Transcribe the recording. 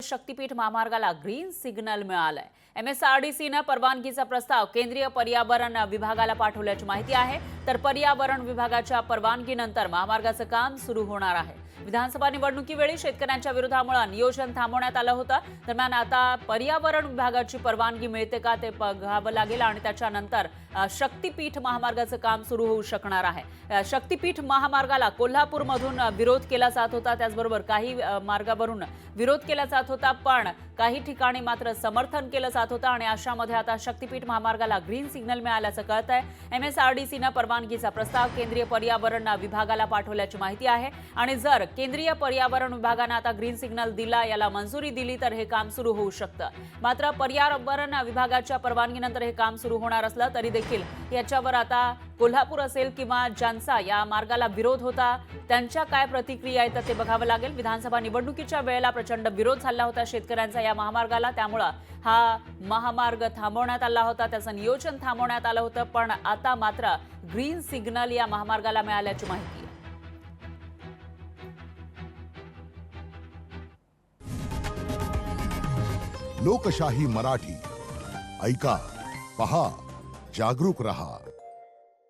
शक्तीपीठ महामार्गाला green signal मिळालाय। MSRDCने परवानगीचा प्रस्ताव केंद्रीय पर्यावरण विभागाला पाठवल्याची माहिती आहे। तर पर्यावरण विभागाच्या परवानगीनंतर महामार्गाचं काम सुरू होणार आहे। विधानसभा निवडणुकीवेळी शेतकऱ्यांच्या विरोधामुळे नियोजन थांबवण्यात आलं होतं। दरम्यान आता पर्यावरण विभागाची परवानगी मिळते का ते बघावं लागेल आणि त्याच्यानंतर शक्तीपीठ महामार्गाचं काम सुरू होऊ शकणार आहे। शक्तीपीठ महामार्गाला कोल्हापूरमधून विरोध केला जात होता, त्याचबरोबर काही मार्गावरून विरोध केला जात होता, पण काही ठिकाणी मात्र समर्थन केलं जात होतं आणि अशामध्ये आता शक्तीपीठ महामार्गाला ग्रीन सिग्नल मिळाल्याचं कळतंय। MSRDCने परवानगीचा प्रस्ताव केंद्रीय पर्यावरण विभागाला पाठवल्याची माहिती आहे आणि जर केंद्रीय पर्यावरण विभागाने आता ग्रीन सिग्नल दिला, याला मंजुरी दिली तर हे काम सुरू होऊ शकतं। मात्र पर्यावरण विभागाच्या परवानगीनंतर हे काम सुरू होणार असलं तरी देखील याच्यावर आता कोल्हापूर असेल किंवा ज्यांचा या मार्गाला विरोध होता त्यांच्या काय प्रतिक्रिया आहेत ते बघावं लागेल। विधानसभा निवडणुकीच्या वेळेला प्रचंड विरोध झाला होता शेतकऱ्यांचा या महामार्गाला, त्यामुळे हा महामार्ग थांबवण्यात आला होता, त्याचं नियोजन थांबवण्यात आलं होतं, पण आता मात्र ग्रीन सिग्नल या महामार्गाला मिळाल्याची माहिती आहे। लोकशाही मराठी ऐका, पहा, जागरूक रहा।